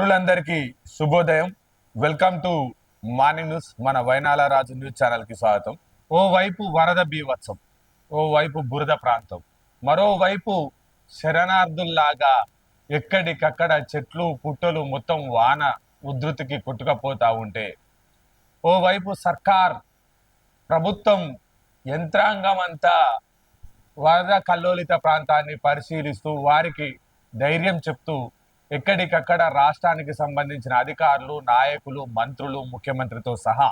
మిత్రులందరికీ శుభోదయం. Welcome to morning news. మన వైనాల రాజు న్యూస్ ఛానల్ కి స్వాగతం. ఓవైపు వరద బీభత్సం, ఓవైపు బురద ప్రాంతం, మరోవైపు శరణార్థుల్లాగా ఎక్కడికక్కడ చెట్లు పుట్టలు మొత్తం వాన ఉధృతికి కొట్టుకపోతా ఉంటే, ఓవైపు సర్కార్ ప్రభుత్వం యంత్రాంగం అంతా వరద కల్లోలిత ప్రాంతాన్ని పరిశీలిస్తూ వారికి ధైర్యం చెప్తూ ఎక్కడికక్కడ రాష్ట్రానికి సంబంధించిన అధికారులు, నాయకులు, మంత్రులు, ముఖ్యమంత్రితో సహా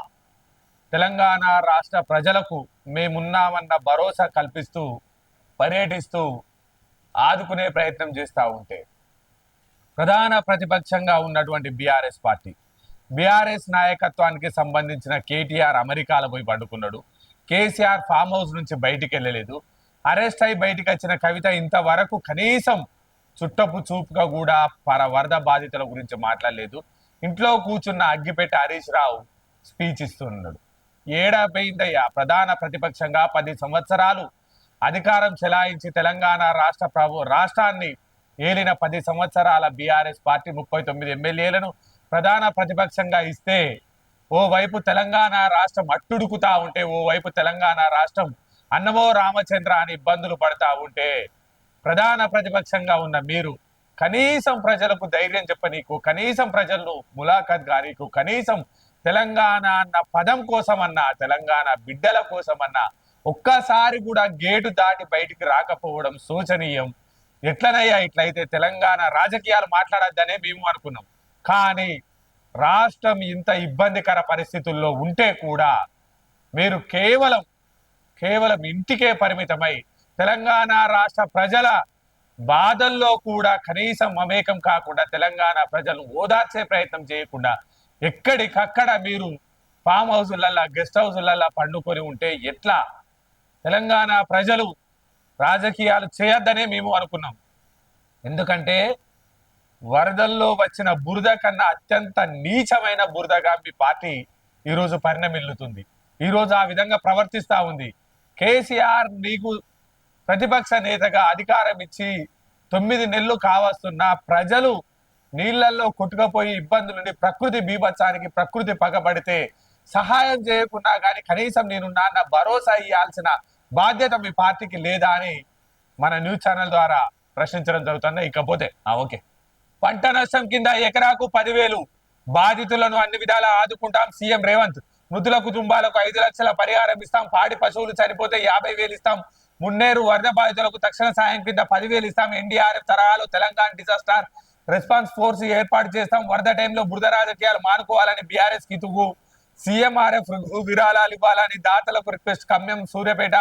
తెలంగాణ రాష్ట్ర ప్రజలకు మేమున్నామన్న భరోసా కల్పిస్తూ పర్యటిస్తూ ఆదుకునే ప్రయత్నం చేస్తూ ఉంటే, ప్రధాన ప్రతిపక్షంగా ఉన్నటువంటి బీఆర్ఎస్ నాయకత్వానికి సంబంధించిన కేటీఆర్ అమెరికాలో పోయి పండుకున్నాడు. కేసీఆర్ ఫామ్ హౌస్ నుంచి బయటికి వెళ్ళలేదు. అరెస్ట్ అయి బయటికి వచ్చిన కవిత ఇంతవరకు కనీసం చుట్టపు చూపుగా కూడా వరద బాధితుల గురించి మాట్లాడలేదు. ఇంట్లో కూర్చున్న అగ్గిపెట్టి హరీష్ రావు స్పీచ్ ఇస్తున్నాడు. ఏడాపోయిందయ్యా. ప్రధాన ప్రతిపక్షంగా 10 సంవత్సరాలు అధికారం చెలాయించి తెలంగాణ రాష్ట్రాన్ని ఏలిన 10 సంవత్సరాల బీఆర్ఎస్ పార్టీ 39 ఎమ్మెల్యేలను ప్రధాన ప్రతిపక్షంగా ఇస్తే, ఓవైపు తెలంగాణ రాష్ట్రం అట్టుడుకుతా ఉంటే, ఓవైపు తెలంగాణ రాష్ట్రం అన్నమో రామచంద్ర అని ఇబ్బందులు పడతా ఉంటే, ప్రధాన ప్రతిపక్షంగా ఉన్న మీరు కనీసం ప్రజలకు ధైర్యం చెప్పనీకు, కనీసం ప్రజలను ములాఖత్ గానీకు, కనీసం తెలంగాణ అన్న పదం కోసమన్నా, తెలంగాణ బిడ్డల కోసమన్నా ఒక్కసారి కూడా గేటు దాటి బయటికి రాకపోవడం శోచనీయం. ఎట్లనయ్యా ఇట్లయితే తెలంగాణ రాజకీయాలు మాట్లాడద్దనే మేము అనుకున్నాం. కానీ రాష్ట్రం ఇంత ఇబ్బందికర పరిస్థితుల్లో ఉంటే కూడా మీరు కేవలం ఇంటికే పరిమితమై తెలంగాణ రాష్ట్ర ప్రజల బాధల్లో కూడా కనీసం మమేకం కాకుండా, తెలంగాణ ప్రజలను ఓదార్చే ప్రయత్నం చేయకుండా ఎక్కడికక్కడ మీరు ఫామ్ హౌజులల్లా, గెస్ట్ హౌజులల్లా పండుకొని ఉంటే ఎట్లా? తెలంగాణ ప్రజలు రాజకీయాలు చేయొద్దనే మేము అనుకున్నాం. ఎందుకంటే వరదల్లో వచ్చిన బురద కన్నా అత్యంత నీచమైన బురదగా మీ పార్టీ ఈరోజు పరిణమిల్లుతుంది. ఈరోజు ఆ విధంగా ప్రవర్తిస్తూ ఉంది. కేసీఆర్ నీకు ప్రతిపక్ష నేతగా అధికారం ఇచ్చి 9 నెలలు కావస్తున్న ప్రజలు నీళ్లలో కొట్టుకపోయి ఇబ్బందుల నుండి ప్రకృతి బీభత్సానికి ప్రకృతి పగబడితే సహాయం చేయకుండా కానీ కనీసం నేనున్నా నా భరోసా ఇవ్వాల్సిన బాధ్యత మీ పార్టీకి లేదా అని మన న్యూస్ ఛానల్ ద్వారా ప్రశ్నించడం జరుగుతుంది. ఇకపోతే ఓకే, పంట నష్టం కింద ఎకరాకు 10,000 బాధితులను అన్ని విధాలా ఆదుకుంటాం సీఎం రేవంత్. మృతుల కుటుంబాలకు 5 లక్షల పరిహారం ఇస్తాం. పాడి పశువులు చనిపోతే 50,000 ఇస్తాం. మున్నేరు వరద బాధితులకు తక్షణ సాయం కింద 10,000 ఇస్తాం. ఎన్డీఆర్ఎఫ్ తరహాలో తెలంగాణ డిజాస్టర్ రెస్పాన్స్ ఫోర్స్ ఏర్పాటు చేస్తాం. వరద టైంలో బురద రాజకీయాలు మానుకోవాలని బీఆర్ఎస్ కితుగు. సీఎంఆర్ఎఫ్ విరాళాలు ఇవ్వాలని దాతలకు రిక్వెస్ట్. ఖమ్మం, సూర్యాపేట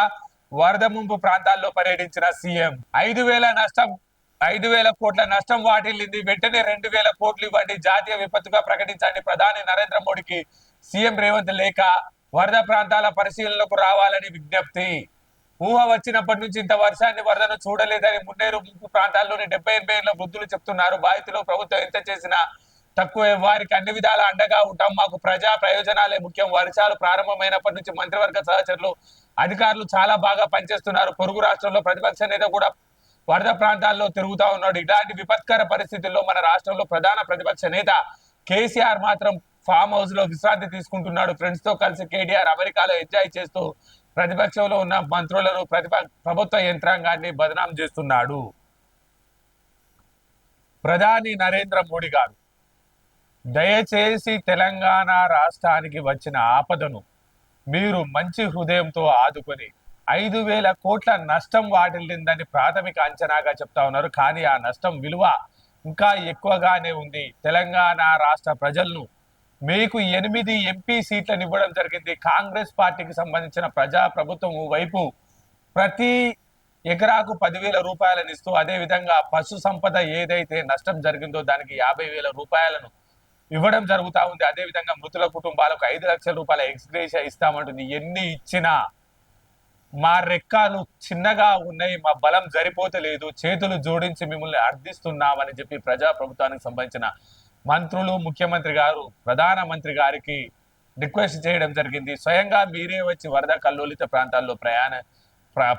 వరద ముంపు ప్రాంతాల్లో పర్యటించిన సీఎం. 5,000 కోట్ల నష్టం వాటిల్లింది. వెంటనే 2,000 కోట్లు ఇవ్వండి. జాతీయ విపత్తుగా ప్రకటించండి. ప్రధాని నరేంద్ర మోడీకి సీఎం రేవంత్ లేఖ. వరద ప్రాంతాల పరిశీలనకు రావాలని విజ్ఞప్తి. ఊహ వచ్చినప్పటి నుంచి ఇంత వర్షాన్ని, వరదను చూడలేదని మున్నేరు ముంపు ప్రాంతాల్లోని 70-80 ఏళ్ల వృద్ధులు చెప్తున్నారు. బాధితులు ప్రభుత్వం ఎంత చేసినా తక్కువే. వారికి అన్ని విధాల అండగా ఉంటాం. మాకు ప్రజా ప్రయోజనాలే ముఖ్యం. వర్షాలు ప్రారంభమైనప్పటి నుంచి మంత్రివర్గ సహచరులు, అధికారులు చాలా బాగా పనిచేస్తున్నారు. పొరుగు రాష్ట్రంలో ప్రతిపక్ష నేత కూడా వరద ప్రాంతాల్లో తిరుగుతా ఉన్నాడు. ఇలాంటి విపత్కర పరిస్థితుల్లో మన రాష్ట్రంలో ప్రధాన ప్రతిపక్ష నేత కేసీఆర్ మాత్రం ఫామ్ హౌస్ లో విశ్రాంతి తీసుకుంటున్నాడు. ఫ్రెండ్స్ తో కలిసి కేటీఆర్ అమెరికాలో ఎంజాయ్ చేస్తూ ప్రతిపక్షంలో ఉన్న మంత్రులను, ప్రభుత్వ యంత్రాంగాన్ని బదనాం చేస్తున్నాడు. ప్రధాని నరేంద్ర మోడీ గారు దయచేసి తెలంగాణ రాష్ట్రానికి వచ్చిన ఆపదను మీరు మంచి హృదయంతో ఆదుకొని 5,000 కోట్ల నష్టం వాటిల్లిందని ప్రాథమిక అంచనాగా చెప్తా ఉన్నారు. కానీ ఆ నష్టం విలువ ఇంకా ఎక్కువగానే ఉంది. తెలంగాణ రాష్ట్ర ప్రజలను మీకు 8 ఎంపీ సీట్లను ఇవ్వడం జరిగింది. కాంగ్రెస్ పార్టీకి సంబంధించిన ప్రజా ప్రభుత్వం వైపు ప్రతి ఎకరాకు 10,000 రూపాయలను ఇస్తూ, అదేవిధంగా పశు సంపద ఏదైతే నష్టం జరిగిందో దానికి 50,000 రూపాయలను ఇవ్వడం జరుగుతూ ఉంది. అదేవిధంగా మృతుల కుటుంబాలకు 5 లక్షల రూపాయల ఎక్స్గ్రేషియా ఇస్తామంటుంది. ఎన్ని ఇచ్చినా మా రెక్కలు చిన్నగా ఉన్నాయి, మా బలం సరిపోతలేదు, చేతులు జోడించి మిమ్మల్ని అర్థిస్తున్నామని చెప్పి ప్రజా ప్రభుత్వానికి సంబంధించిన మంత్రులు, ముఖ్యమంత్రి గారు ప్రధానమంత్రి గారికి రిక్వెస్ట్ చేయడం జరిగింది. స్వయంగా మీరే వచ్చి వరద కల్లోలిత ప్రాంతాల్లో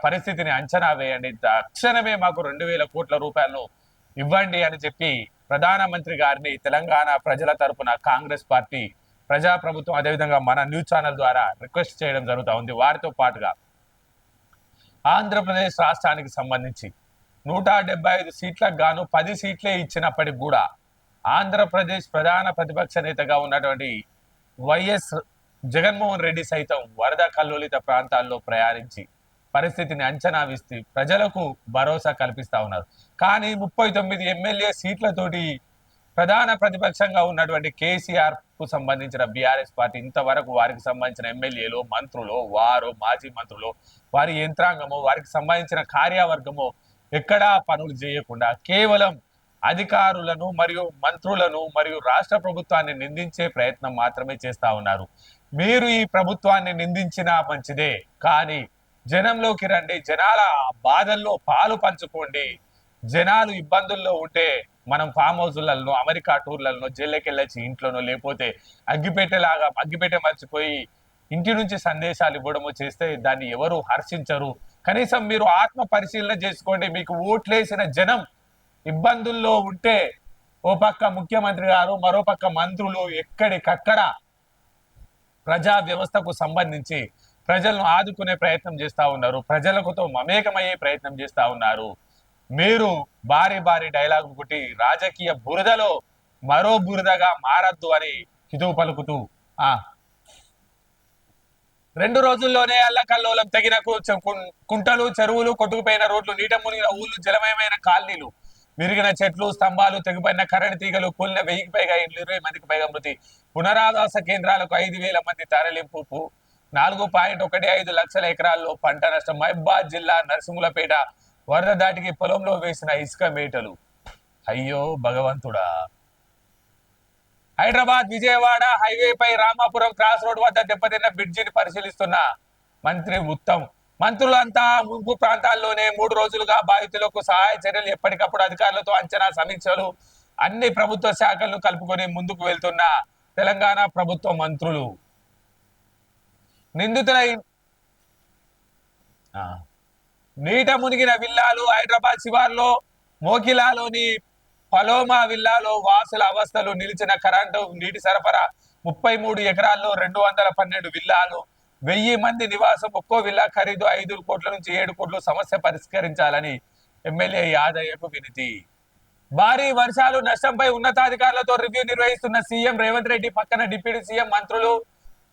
పరిస్థితిని అంచనా వేయండి. తక్షణమే మాకు 2,000 కోట్ల రూపాయలను ఇవ్వండి అని చెప్పి ప్రధానమంత్రి గారిని తెలంగాణ ప్రజల తరపున కాంగ్రెస్ పార్టీ ప్రజాప్రభుత్వం అదేవిధంగా మన న్యూస్ ఛానల్ ద్వారా రిక్వెస్ట్ చేయడం జరుగుతూ ఉంది. వారితో పాటుగా ఆంధ్రప్రదేశ్ రాష్ట్రానికి సంబంధించి 175 సీట్లకు గాను 10 సీట్లే ఇచ్చినప్పటికి కూడా ఆంధ్రప్రదేశ్ ప్రధాన ప్రతిపక్ష నేతగా ఉన్నటువంటి వైఎస్ జగన్మోహన్ రెడ్డి సైతం వరద కల్లోలిత ప్రాంతాల్లో ప్రయాణించి పరిస్థితిని అంచనా వేసి ప్రజలకు భరోసా కల్పిస్తా ఉన్నారు. కానీ 39 ఎమ్మెల్యే సీట్లతోటి ప్రధాన ప్రతిపక్షంగా ఉన్నటువంటి కేసీఆర్ కు సంబంధించిన బీఆర్ఎస్ పార్టీ ఇంతవరకు వారికి సంబంధించిన ఎమ్మెల్యేలు, మంత్రులు, వారు మాజీ మంత్రులు, వారి యంత్రాంగము, వారికి సంబంధించిన కార్యవర్గము ఎక్కడా పనులు చేయకుండా కేవలం అధికారులను మరియు మంత్రులను మరియు రాష్ట్ర ప్రభుత్వాన్ని నిందించే ప్రయత్నం మాత్రమే చేస్తా ఉన్నారు. మీరు ఈ ప్రభుత్వాన్ని నిందించినా మంచిదే, కానీ జనంలోకి రండి, జనాల బాధల్లో పాలు పంచుకోండి. జనాలు ఇబ్బందుల్లో ఉంటే మనం ఫామ్ హౌస్లలో, అమెరికా టూర్లలో, జైళ్ళకెళ్ళొచ్చి ఇంట్లోనో లేకపోతే అగ్గిపెట్టె మర్చిపోయి ఇంటి నుంచి సందేశాలు ఇవ్వడము చేస్తే దాన్ని ఎవరు హర్షించరు. కనీసం మీరు ఆత్మ పరిశీలన చేసుకోండి. మీకు ఓట్లేసిన జనం ఇబ్బందుల్లో ఉంటే ఓ పక్క ముఖ్యమంత్రి గారు, మరో పక్క మంత్రులు ఎక్కడికక్కడ ప్రజా వ్యవస్థకు సంబంధించి ప్రజలను ఆదుకునే ప్రయత్నం చేస్తా ఉన్నారు, ప్రజలకుతో మమేకమయ్యే ప్రయత్నం చేస్తా ఉన్నారు. మీరు భారీ డైలాగు కొట్టి రాజకీయ బురదలో మరో బురదగా మారద్దు అని హితవు పలుకుతూ 2 రోజుల్లోనే అల్లకల్లోలం తెగిన కుంటలు, చెరువులు, కొట్టుకుపోయిన రోడ్లు, నీట మునిగిన ఊళ్ళు, జలమయమైన కాలనీలు, విరిగిన చెట్లు, స్తంభాలు, తెగిపోయిన కరెంటు తీగలు, కూలిన 1000కి పైగా ఇండ్లు, 20 మందికి పైగా మృతి, పునరావాస కేంద్రాలకు 5,000 మంది తరలింపు, 4.15 లక్షల ఎకరాల్లో పంట నష్టం, మహబూబాద్ జిల్లా నరసింహులపేట వరద దాటికి పొలంలో వేసిన ఇసుక మేటలు. అయ్యో భగవంతుడా. హైదరాబాద్ విజయవాడ హైవేపై రామాపురం క్రాస్ రోడ్ వద్ద దెబ్బతిన్న బ్రిడ్జిని పరిశీలిస్తున్న మంత్రి ఉత్తమ్. మంత్రులంతా ముంపు ప్రాంతాల్లోనే 3 రోజులుగా బాధితులకు సహాయ చర్యలు ఎప్పటికప్పుడు అధికారులతో అంచనా సమీక్షలు, అన్ని ప్రభుత్వ శాఖలను కలుపుకొని ముందుకు వెళ్తున్న తెలంగాణ ప్రభుత్వ మంత్రులు. నిందితుల నీట మునిగిన విల్లాలు హైదరాబాద్ శివార్లో మోకిలాలోని పలోమా విల్లాలో వాసుల అవస్థలు, నిలిచిన కరెంటు నీటి సరఫరా, 33 ఎకరాల్లో 212 విల్లాలు, 1000 మంది నివాసం, ఒక్కో విల్లా ఖరీదు 5 కోట్ల నుంచి 7 కోట్లు, సమస్య పరిష్కరించాలని ఎమ్మెల్యే యాదయ్యకు వినతి. భారీ వర్షాలు నష్టంపై ఉన్నతాధికారులతో రివ్యూ నిర్వహిస్తున్న సీఎం రేవంత్ రెడ్డి పక్కన డిప్యూటీ సీఎం మంత్రులు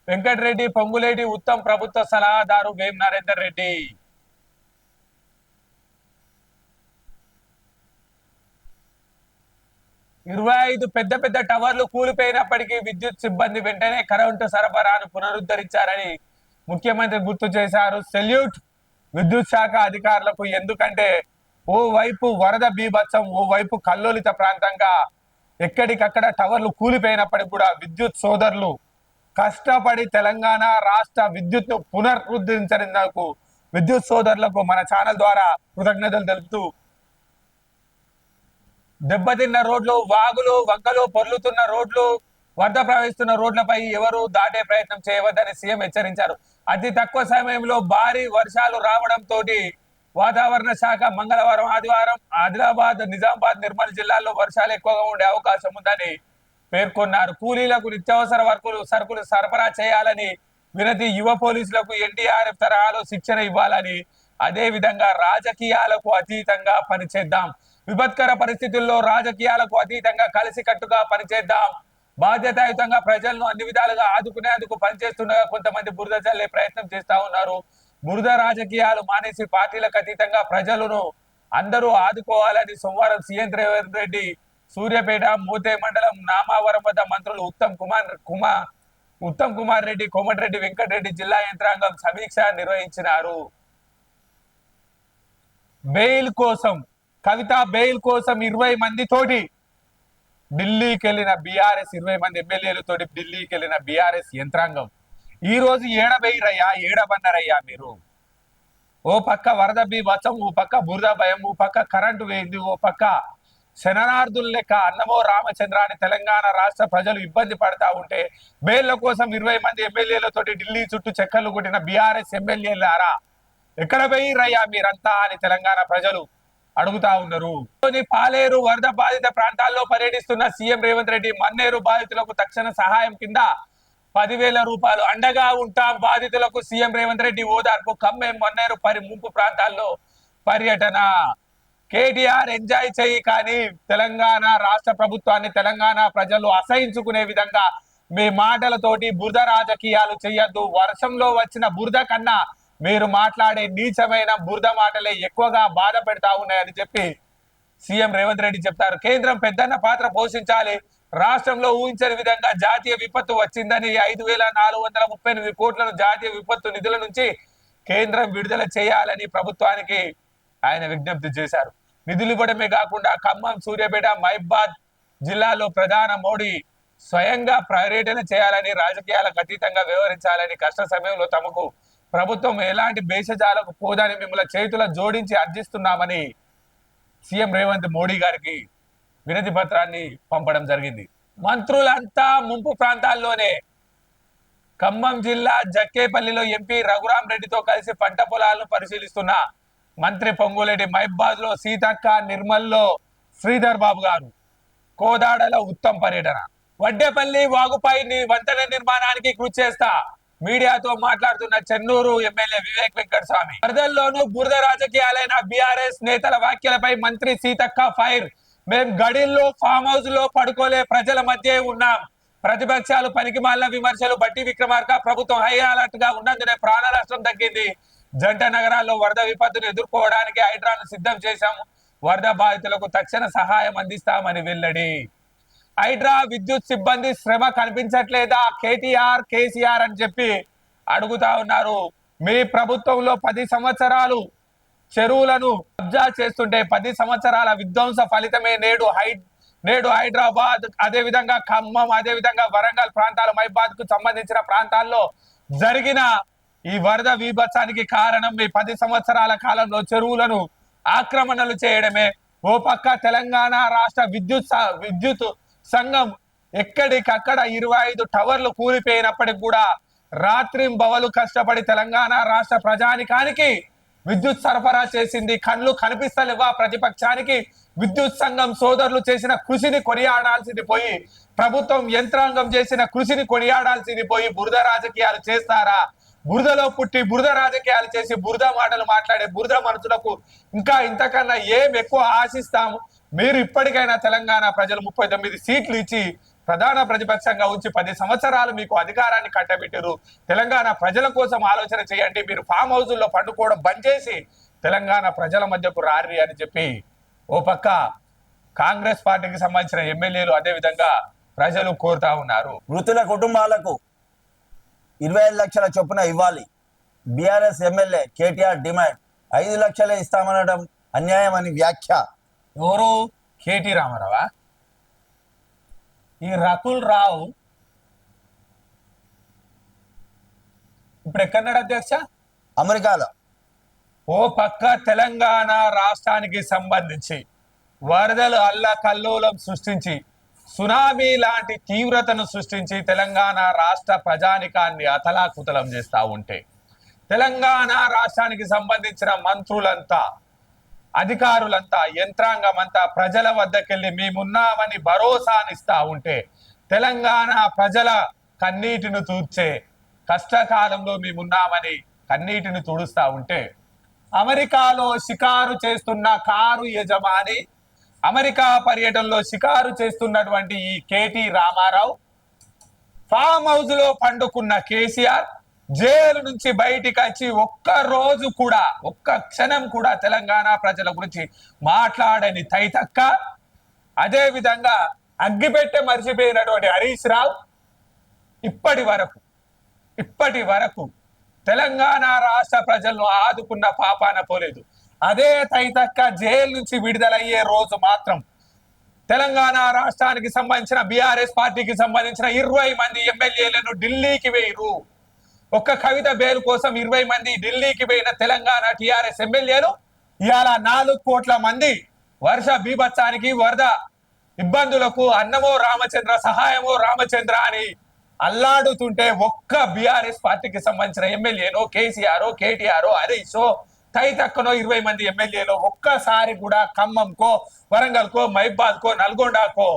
వెంకటరెడ్డి, పొంగులేటి, ఉత్తమ్, ప్రభుత్వ సలహాదారు వేం నరేందర్ రెడ్డి. 25 పెద్ద టవర్లు కూలిపోయినప్పటికీ విద్యుత్ సిబ్బంది వెంటనే కరెంటు సరఫరాను పునరుద్ధరించారని ముఖ్యమంత్రి గుర్తు చేశారు. సెల్యూట్ విద్యుత్ శాఖ అధికారులకు. ఎందుకంటే ఓవైపు వరద బీభత్సం, ఓవైపు కల్లోలిత ప్రాంతంగా ఎక్కడికక్కడ టవర్లు కూలిపోయినప్పటికీ కూడా విద్యుత్ సోదరులు కష్టపడి తెలంగాణ రాష్ట్ర విద్యుత్ను పునరుద్ధరించేందుకు విద్యుత్ సోదరులకు మన ఛానల్ ద్వారా కృతజ్ఞతలు తెలుపుతూ, దెబ్బతిన్న రోడ్లు, వాగులు, వంకలు, పొర్లుతున్న రోడ్లు, వరద ప్రవహిస్తున్న రోడ్లపై ఎవరు దాటే ప్రయత్నం చేయవద్దని సీఎం హెచ్చరించారు. అతి తక్కువ సమయంలో భారీ వర్షాలు రావడంతో వాతావరణ శాఖ మంగళవారం, ఆదివారం ఆదిలాబాద్, నిజామాబాద్, నిర్మల్ జిల్లాల్లో వర్షాలు ఎక్కువగా ఉండే అవకాశం ఉందని పేర్కొన్నారు. కూలీలకు నిత్యావసర సరుకులు సరఫరా చేయాలని వినతి. యువ పోలీసులకు ఎన్డీఆర్ఎఫ్ తరహాలో శిక్షణ ఇవ్వాలని, అదే విధంగా రాజకీయాలకు అతీతంగా పనిచేద్దాం. విపత్కర పరిస్థితుల్లో రాజకీయాలకు అతీతంగా కలిసికట్టుగా పనిచేద్దాం. బాధ్యతాయుతంగా ప్రజలను అన్ని విధాలుగా ఆదుకునేందుకు పనిచేస్తుండగా కొంతమంది బురద చల్లే ప్రయత్నం చేస్తా ఉన్నారు. బురద రాజకీయాలు మానేసి పార్టీలకు అతీతంగా ప్రజలను అందరూ ఆదుకోవాలని సోమవారం సీఎం రేవంత్ రెడ్డి సూర్యాపేట, మోతే మండలం నామావరం వద్ద మంత్రులు ఉత్తమ్ కుమార్ రెడ్డి, కోమటిరెడ్డి వెంకటరెడ్డి, జిల్లా యంత్రాంగం సమీక్ష నిర్వహించినారు. బెయిల్ కోసం, కవిత బెయిల్ కోసం 20 మందితోటి ఢిల్లీకి వెళ్ళిన బీఆర్ఎస్, 20 మంది ఎమ్మెల్యేలతోటి ఢిల్లీకి వెళ్ళిన బీఆర్ఎస్ యంత్రాంగం ఈ రోజు ఏడబెయ్యరయ్యా, ఏడబన్నరయ్యా మీరు. ఓ పక్క వరద బీభత్సం, ఓ పక్క బురద భయం, ఓ పక్క కరెంటు వేయింది, ఓ పక్క శరణార్థుల లెక్క అన్నమో రామచంద్ర అని తెలంగాణ రాష్ట్ర ప్రజలు ఇబ్బంది పడతా ఉంటే బెయిల్ల కోసం 20 మంది ఎమ్మెల్యేలతోటి ఢిల్లీ చుట్టూ చెక్కర్లు కొట్టిన బీఆర్ఎస్ ఎమ్మెల్యేలారా ఎక్కడ పోయిరయ్యా మీరంతా అని తెలంగాణ ప్రజలు అడుగుతా ఉన్నారు. పాలేరు వరద బాధిత ప్రాంతాల్లో పర్యటిస్తున్న సీఎం రేవంత్ రెడ్డి మన్నేరు బాధితులకు తక్షణ సహాయం కింద 10,000 రూపాయలు అండగా ఉంటాం. బాధితులకు సీఎం రేవంత్ రెడ్డి ఓదార్పు. ఖమ్మం మన్నేరు ముంపు ప్రాంతాల్లో పర్యటన. కేటీఆర్ ఎంజాయ్ చేయి, కానీ తెలంగాణ రాష్ట్ర ప్రభుత్వాన్ని తెలంగాణ ప్రజలు అసహించుకునే విధంగా మీ మాటలతోటి బురద రాజకీయాలు చేయొద్దు. వర్షంలో వచ్చిన బురద కన్నా మీరు మాట్లాడే నీచమైన బురద మాటలే ఎక్కువగా బాధ పెడతా ఉన్నాయని చెప్పి సీఎం రేవంత్ రెడ్డి చెప్తారు. కేంద్రం పెద్దన్న పాత్ర పోషించాలి. రాష్ట్రంలో ఊహించని విధంగా జాతీయ విపత్తు వచ్చిందని 5,438 కోట్లను జాతీయ విపత్తు నిధుల నుంచి కేంద్రం విడుదల చేయాలని ప్రభుత్వానికి ఆయన విజ్ఞప్తి చేశారు. నిధులు ఇవ్వడమే కాకుండా ఖమ్మం, సూర్యాపేట, మహబూబాద్ జిల్లాలో ప్రధాన మోడీ స్వయంగా పర్యటన చేయాలని, రాజకీయాలకు అతీతంగా వ్యవహరించాలని, కష్ట సమయంలో తమకు ప్రభుత్వం ఎలాంటి భేషజాలకు పోదని మిమ్మల్ని చేతుల జోడించి అర్జిస్తున్నామని సీఎం రేవంత్ మోడీ గారికి వినతి పత్రాన్ని పంపడం జరిగింది. మంత్రులంతా ముంపు ప్రాంతాల్లోనే. ఖమ్మం జిల్లా జక్కేపల్లిలో ఎంపీ రఘురాం రెడ్డితో కలిసి పంట పొలాలను పరిశీలిస్తున్న మంత్రి పొంగులేటి, మహబూబాద్ లో సీతక్క, నిర్మల్లో శ్రీధర్ బాబు గారు, కోదాడలో ఉత్తమ్ పర్యటన. వడ్డేపల్లి వాగుపై వంతెన నిర్మాణానికి కృషి చేస్తా మీడియాతో మాట్లాడుతున్న చెన్నూరు ఎమ్మెల్యే వివేక్ వెంకటస్వామి. వరదల్లోనూ బురద రాజకీయాలైన బీఆర్ఎస్ నేతల వ్యాఖ్యలపై మంత్రి సీతక్క ఫైర్. మేం గడిల్లో ఫామ్ హౌస్ లో పడుకోలే, ప్రజల మధ్య ఉన్నాం. ప్రతిపక్షాలు పనికిమాలిన విమర్శలు. బట్టి విక్రమార్క ప్రభుత్వం హై అలర్ట్ గా ఉన్నందునే ప్రాణ నష్టం తగ్గింది. జంట నగరాల్లో వరద విపత్తును ఎదుర్కోవడానికి హైడ్రాను సిద్ధం చేశాము. వరద బాధితులకు తక్షణ సహాయం అందిస్తామని వెల్లడి. హైడ్రా విద్యుత్ సిబ్బంది శ్రమ కనిపించట్లేదా కేటీఆర్, కేసీఆర్ అని చెప్పి అడుగుతా ఉన్నారు. మీ ప్రభుత్వంలో 10 సంవత్సరాలు చెరువులను కబ్జా చేస్తుంటే 10 సంవత్సరాల విధ్వంస ఫలితమే నేడు హైదరాబాద్, అదేవిధంగా ఖమ్మం, అదేవిధంగా వరంగల్ ప్రాంతాలు, మహబూబాద్ కు సంబంధించిన ప్రాంతాల్లో జరిగిన ఈ వరద విభత్సానికి కారణం మీ 10 సంవత్సరాల కాలంలో చెరువులను ఆక్రమణలు చేయడమే. ఓ పక్క తెలంగాణ రాష్ట్ర విద్యుత్ సంఘం ఎక్కడికక్కడ 25 టవర్లు కూలిపోయినప్పటికి కూడా రాత్రింబవలు కష్టపడి తెలంగాణ రాష్ట్ర ప్రజానికానికి విద్యుత్ సరఫరా చేసింది. కళ్ళు కనిపిస్తలేవా ప్రతిపక్షానికి? విద్యుత్ సంఘం సోదరులు చేసిన కృషిని కొనియాడాల్సింది పోయి, ప్రభుత్వం యంత్రాంగం చేసిన కృషిని కొనియాడాల్సింది పోయి బురద రాజకీయాలు చేస్తారా? బురదలో పుట్టి బురద రాజకీయాలు చేసి బురద మాటలు మాట్లాడే బురద మనసులకు ఇంకా ఇంతకన్నా ఏం ఎక్కువ ఆశిస్తాము? మీరు ఇప్పటికైనా తెలంగాణ ప్రజలు 39 సీట్లు ఇచ్చి ప్రధాన ప్రతిపక్షంగా ఉంచి 10 సంవత్సరాలు మీకు అధికారాన్ని కట్టబెట్టారు. తెలంగాణ ప్రజల కోసం ఆలోచన చేయండి. మీరు ఫామ్ హౌజుల్లో పండుకోవడం బంద్ చేసి తెలంగాణ ప్రజల మధ్యకు రారి అని చెప్పి ఓ పక్క కాంగ్రెస్ పార్టీకి సంబంధించిన ఎమ్మెల్యేలు, అదేవిధంగా ప్రజలు కోరుతా ఉన్నారు. మృతుల కుటుంబాలకు 25 లక్షల చొప్పున ఇవ్వాలి. BRS MLA KTR demand. 5 లక్షలే ఇస్తామనడం అన్యాయం అని వ్యాఖ్య. ఎవరు? కేటీ రామారావా? ఈ రకుల్ రావు ఇప్పుడు ఎక్కడున్నాడు అధ్యక్ష? అమెరికాలో. ఓ పక్క తెలంగాణ రాష్ట్రానికి సంబంధించి వరదలు అల్లకల్లోలం సృష్టించి సునామీ లాంటి తీవ్రతను సృష్టించి తెలంగాణ రాష్ట్ర ప్రజానికాన్ని అతలాకుతలం చేస్తా ఉంటే, తెలంగాణ రాష్ట్రానికి సంబంధించిన మంత్రులంతా, అధికారులంతా, యంత్రాంగం అంతా ప్రజల వద్దకెళ్ళి మేమున్నామని భరోసానిస్తా ఉంటే, తెలంగాణ ప్రజల కన్నీటిని తూర్చే కష్టకాలంలో మేమున్నామని కన్నీటిని తుడుస్తా ఉంటే, అమెరికాలో షికారు చేస్తున్న కారు యజమాని, అమెరికా పర్యటనలో షికారు చేస్తున్నటువంటి ఈ కేటీ రామారావు, ఫామ్ హౌస్ లో పండుకున్న కేసీఆర్, జైలు నుంచి బయటికి వచ్చి ఒక్క రోజు కూడా, ఒక్క క్షణం కూడా తెలంగాణ ప్రజల గురించి మాట్లాడని తైతక్క, అదే విధంగా అగ్గిపెట్టె మర్చిపోయినటువంటి హరీష్ రావు ఇప్పటి వరకు తెలంగాణ రాష్ట్ర ప్రజలను ఆదుకున్న పాపాన పోలేదు. అదే తైతక్క జైలు నుంచి విడుదలయ్యే రోజు మాత్రం తెలంగాణ రాష్ట్రానికి సంబంధించిన బీఆర్ఎస్ పార్టీకి సంబంధించిన 20 మంది ఎమ్మెల్యేలను ఢిల్లీకి వేయరు. ఒక్క కవిత బేలు కోసం 20 మంది ఢిల్లీకి పోయిన తెలంగాణ టిఆర్ఎస్ ఎమ్మెల్యేలు ఇవాళ 4 కోట్ల మంది వర్ష బీభత్సానికి, వరద ఇబ్బందులకు అన్నమో రామచంద్ర, సహాయమో రామచంద్ర అని అల్లాడుతుంటే ఒక్క బీఆర్ఎస్ పార్టీకి సంబంధించిన ఎమ్మెల్యేనో, కేసీఆర్, కేటీఆర్, హరీష్, తైతక్కనో 20 మంది ఎమ్మెల్యేలు ఒక్కసారి కూడా ఖమ్మంకో వరంగల్కో మహిబాద్కో నల్గొండకో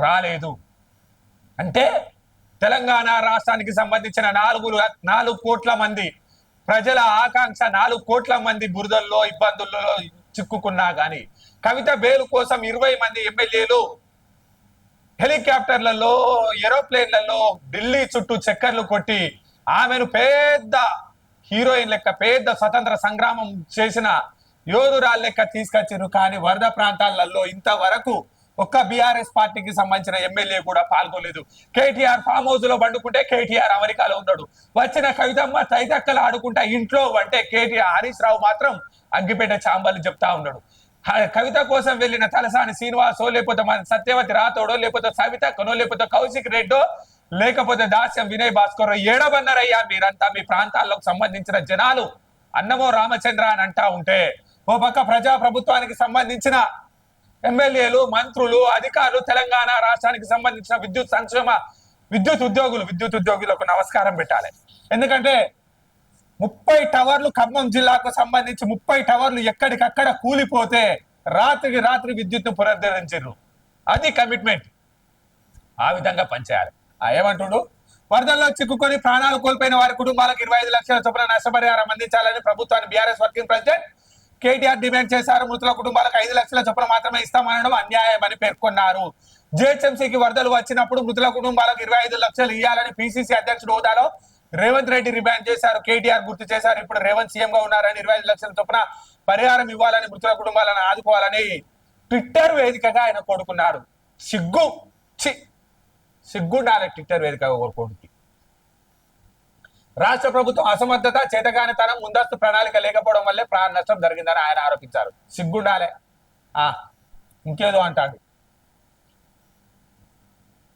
రాలేదు. అంటే తెలంగాణ రాష్ట్రానికి సంబంధించిన 4 కోట్ల మంది ప్రజల ఆకాంక్ష 4 కోట్ల మంది బురదల్లో ఇబ్బందుల్లో చిక్కుకున్నా గాని కవిత బేలు కోసం 20 మంది ఎమ్మెల్యేలు హెలికాప్టర్లలో ఏరోప్లేన్లలో ఢిల్లీ చుట్టూ చక్కర్లు కొట్టి ఆమెను పెద్ద హీరోయిన్ లెక్క పెద్ద స్వతంత్ర సంగ్రామం చేసిన యోధురాల లెక్క తీసుకొచ్చారు. కానీ వరద ప్రాంతాలలో ఇంతవరకు ఒక్క బీఆర్ఎస్ పార్టీకి సంబంధించిన ఎమ్మెల్యే కూడా పాల్గొలేదు. కేటీఆర్ ఫామ్ హౌస్ లో పండుకుంటే కేటీఆర్ అమెరికాలో ఉన్నాడు. వచ్చిన కవితమ్మ తైతక్కలు ఆడుకుంటా ఇంట్లో అంటే కేటీఆర్ హరీష్ రావు మాత్రం అగ్గిపేట చాంబలు చెప్తా ఉన్నాడు. కవిత కోసం వెళ్ళిన తలసాని శ్రీనివాసో లేకపోతే మన సత్యవతి రాథోడో లేకపోతే సవితక్కనో లేకపోతే కౌశిక్ రెడ్డో లేకపోతే దాస్యం వినయ్ భాస్కర్ ఏడవన్నారయ్యా మీరంతా మీ ప్రాంతాలకు సంబంధించిన జనాలు అన్నమో రామచంద్ర అని అంటా ఉంటే ఓ పక్క ప్రజా ప్రభుత్వానికి సంబంధించిన ఎమ్మెల్యేలు మంత్రులు అధికారులు తెలంగాణ రాష్ట్రానికి సంబంధించిన విద్యుత్ ఉద్యోగులకు నమస్కారం పెట్టాలి. ఎందుకంటే 30 టవర్లు ఖమ్మం జిల్లాకు సంబంధించి 30 టవర్లు ఎక్కడికక్కడ కూలిపోతే రాత్రికి రాత్రి విద్యుత్ను పునరుద్ధరించారు. అది కమిట్మెంట్. ఆ విధంగా పనిచేయాలి. ఏమంటుడు వరదల్లో చిక్కుకొని ప్రాణాలు కోల్పోయిన వారి కుటుంబాలకు 25 లక్షల చొప్పున నష్టపరిహారం అందించాలని ప్రభుత్వాన్ని BRS working president KTR demand చేశారు. మృతుల కుటుంబాలకు 5 లక్షల చొప్పున మాత్రమే ఇస్తామనడం అన్యాయమని పేర్కొన్నారు. జిహెచ్ఎంసీకి వరదలు వచ్చినప్పుడు మృతుల కుటుంబాలకు 25 లక్షలు ఇవ్వాలని పిసిసి అధ్యక్షుడు హోదాలో రేవంత్ రెడ్డి డిమాండ్ చేశారు. కేటీఆర్ గుర్తు చేశారు. ఇప్పుడు రేవంత్ సీఎం గా ఉన్నారని 25 లక్షల చొప్పున పరిహారం ఇవ్వాలని మృతుల కుటుంబాలను ఆదుకోవాలని ట్విట్టర్ వేదికగా ఆయన కోరుకున్నాడు. సిగ్గుండాలి ట్విట్టర్ వేదికగా కోరుకోండి. రాష్ట్ర ప్రభుత్వం అసమర్థత చేతగానితనం ముందస్తు ప్రణాళిక లేకపోవడం వల్లే ప్రాణ నష్టం జరిగిందని ఆయన ఆరోపించారు. సిగ్గుండాలే. ఇంకేదో అంటాడు.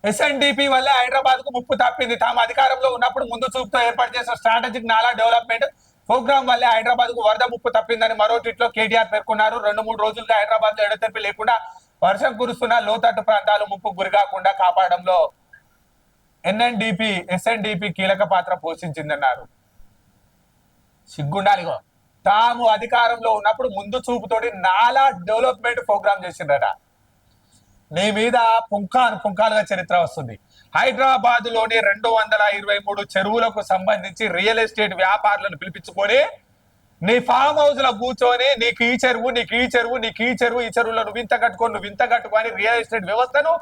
ఎస్ఎన్డిపి వల్లే హైదరాబాద్ కు ముప్పు తప్పింది. తాము అధికారంలో ఉన్నప్పుడు ముందు చూపుతో ఏర్పాటు చేసిన స్ట్రాటజిక్ నాలా డెవలప్మెంట్ ప్రోగ్రామ్ వల్లే హైదరాబాద్ కు వరద ముప్పు తప్పిందని మరో ట్వీట్ లో కేటీఆర్ పేర్కొన్నారు. 2-3 రోజులుగా హైదరాబాద్ లో ఎడతెరిపి లేకుండా వర్షం కురుస్తున్న లోతట్టు ప్రాంతాలు ముప్పు గురికాకుండా కాపాడంలో ఎస్ఎన్డిపి కీలక పాత్ర పోషించిందన్నారు. సిగ్గుండాలిగో. తాము అధికారంలో ఉన్నప్పుడు ముందు చూపుతోటి నాలా డెవలప్మెంట్ ప్రోగ్రామ్ చేసిండట. నీ మీద పుంకాలుగా చరిత్ర వస్తుంది. హైదరాబాద్ లోని 223 చెరువులకు సంబంధించి రియల్ ఎస్టేట్ వ్యాపారులను పిలిపించుకొని నీ ఫామ్ హౌస్ లో కూర్చొని నీకు ఈ చెరువు ఈ చెరువులో నువ్వు ఇంత కట్టుకొని రియల్ ఎస్టేట్ వ్యవస్థను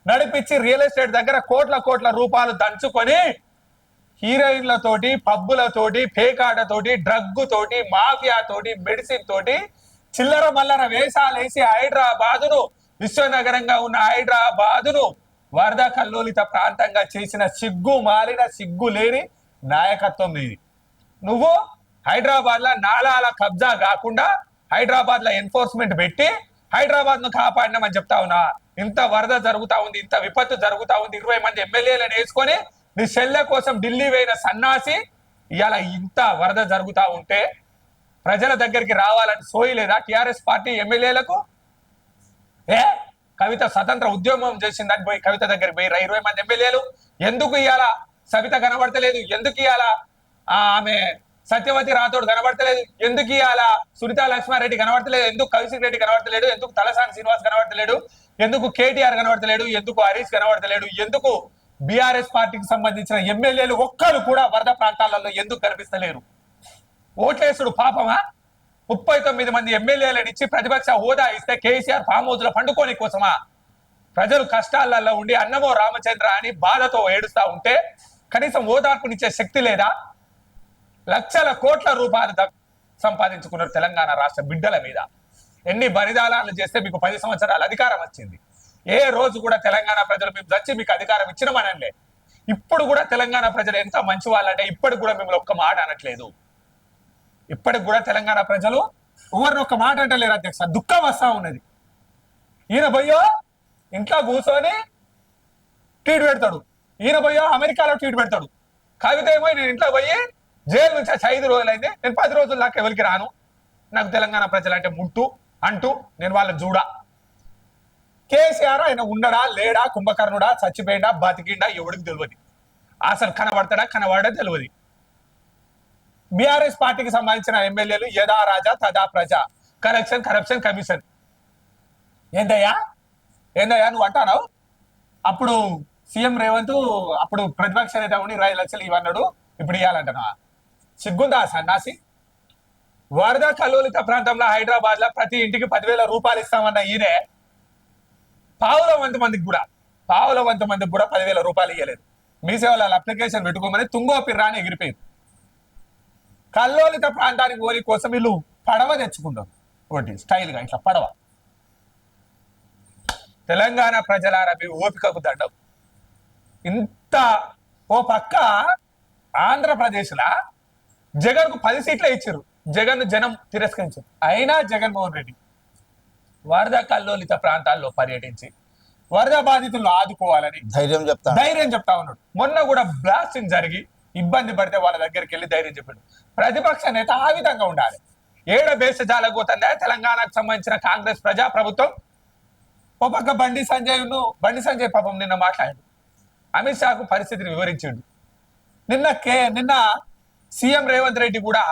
నడిపించి రియల్ ఎస్టేట్ దగ్గర కోట్ల రూపాయలు దంచుకొని హీరోయిన్లతోటి పబ్బులతోటి పేకాటతోటి డ్రగ్ తోటి మాఫియా తోటి మెడిసిన్ తోటి చిల్లర మల్లర వేషాలేసి హైదరాబాదును విశ్వనగరంగా ఉన్న హైదరాబాదును వరద కల్లోలిత ప్రాంతంగా చేసిన సిగ్గు లేని నాయకత్వం నీది. నువ్వు హైదరాబాద్ లో నాలాల కబ్జా కాకుండా హైదరాబాద్ లో ఎన్ఫోర్స్మెంట్ పెట్టి హైదరాబాద్ ను కాపాడినామని చెప్తా ఉన్నా. ఇంత వరద జరుగుతా ఉంది, ఇంత విపత్తు జరుగుతా ఉంది, 20 మంది ఎమ్మెల్యేలను వేసుకొని నీ చెల్లె కోసం ఢిల్లీ పోయిన సన్నాసి ఇవాళ ఇంత వరద జరుగుతా ఉంటే ప్రజల దగ్గరికి రావాలని సోయి లేదా టిఆర్ఎస్ పార్టీ ఎమ్మెల్యేలకు? కవిత స్వతంత్ర ఉద్యమం చేసిందని పోయి కవిత దగ్గరికి పోయి 20 మంది ఎమ్మెల్యేలు ఎందుకు ఇవాళ సవిత కనబడతలేదు? ఎందుకు ఇవాళ ఆమె సత్యవతి రాథోడ్ కనబడతలేదు? ఎందుకు ఇవాళ సునీతా లక్ష్మారెడ్డి కనబడతలేదు? ఎందుకు కౌశిక్ రెడ్డి కనబడతలేడు? ఎందుకు తలసాని శ్రీనివాస్ కనబడతలేడు? ఎందుకు కేటీఆర్ కనబడతలేడు? ఎందుకు హరీష్ కనబడతలేడు? ఎందుకు బీఆర్ఎస్ పార్టీకి సంబంధించిన ఎమ్మెల్యేలు ఒక్కరు కూడా వరద ప్రాంతాలలో ఎందుకు కనిపిస్తలేరు? ఓట్లేసుడు పాపమా? 39 మంది ఎమ్మెల్యేలను ఇచ్చి ప్రతిపక్ష హోదా ఇస్తే కేసీఆర్ ఫామ్ హౌస్ లో పండుకోని కోసమా? ప్రజలు కష్టాలలో ఉండి అన్నమో రామచంద్ర అని బాధతో ఏడుస్తా ఉంటే కనీసం ఓదార్పునిచ్చే శక్తి లేదా? లక్షల కోట్ల రూపాయలు సంపాదించుకున్నారు తెలంగాణ రాష్ట్ర బిడ్డల మీద. ఎన్ని బలిదానాలు చేస్తే మీకు 10 సంవత్సరాలు అధికారం వచ్చింది? ఏ రోజు కూడా తెలంగాణ ప్రజలు మేము చచ్చి మీకు అధికారం ఇచ్చినమనండి. ఇప్పుడు కూడా తెలంగాణ ప్రజలు ఎంత మంచి వాళ్ళంటే ఇప్పటికి కూడా మిమ్మల్ని ఒక్క మాట అనట్లేదు. ఇప్పటికి కూడా తెలంగాణ ప్రజలు ఎవరిని ఒక్క మాట అంటలేరు అధ్యక్ష. దుఃఖం వస్తా ఉన్నది. ఈయన పోయో ఇంట్లో కూర్చొని ట్వీట్ పెడతాడు, ఈయన పోయో అమెరికాలో ట్వీట్ పెడతాడు. కవిత ఏమో నేను ఇంట్లో పోయి జైలు నుంచి 5 రోజులైంది, నేను 10 రోజుల దాకా ఎవరికి రాను, నాకు తెలంగాణ ప్రజలు అంటే ముట్టు అంటూ నేను వాళ్ళని చూడా. కేసీఆర్ ఆయన ఉండడా లేడా, కుంభకర్ణుడా, చచ్చిపోయిండా, బతికిండా ఎవడికి తెలియదు. అసలు కనబడతాడా కనబడా తెలియదు. బీఆర్ఎస్ పార్టీకి సంబంధించిన ఎమ్మెల్యేలు యథా రాజా తదా ప్రజ, కరప్షన్ కమిషన్. ఏందయ్యా నువ్వు అంటావు? అప్పుడు సీఎం రేవంత్ అప్పుడు ప్రతిపక్ష నేత ఉండి 20 లక్షలు ఇవన్నాడు, ఇప్పుడు ఇవ్వాలంటున్నా? సిగ్గుందా సన్నాసి? వరద కల్లోలిత ప్రాంతంలో హైదరాబాద్ లో ప్రతి ఇంటికి 10,000 రూపాయలు ఇస్తామన్న ఈయనే పావుల వంద మందికి కూడా 10,000 రూపాయలు ఇవ్వలేదు. మీ సేవల అప్లికేషన్ పెట్టుకోమని తుంగో పిర్రాని ఎగిరిపోయింది. కల్లోలిత ప్రాంతానికి పోలి కోసం వీళ్ళు పడవ తెచ్చుకుంటారు, ఒకటి స్టైల్ గా ఇట్లా పడవ. తెలంగాణ ప్రజలారా మీ ఓపికకు దండం. ఇంత ఓ పక్క ఆంధ్రప్రదేశ్లా జగన్ కు 10 సీట్లే ఇచ్చారు, జగన్ జనం తిరస్కరించారు. అయినా జగన్మోహన్ రెడ్డి వరద కల్లోలిత ప్రాంతాల్లో పర్యటించి వరద బాధితులను ఆదుకోవాలని ధైర్యం చెప్తా ఉన్నాడు. మొన్న కూడా బ్లాస్టింగ్ జరిగి ఇబ్బంది పడితే వాళ్ళ దగ్గరికి వెళ్ళి ధైర్యం చెప్పాడు. ప్రతిపక్ష నేత ఆ విధంగా ఉండాలి. ఏడ బేసజాలపోతుందా తెలంగాణకు సంబంధించిన కాంగ్రెస్ ప్రజా ప్రభుత్వం? ఓ పక్క బండి సంజయ్ పాపం నిన్న మాట్లాడాడు, అమిత్ షాకు పరిస్థితిని వివరించాడు. నిన్న సీఎం రేవంత్ రెడ్డి కూడా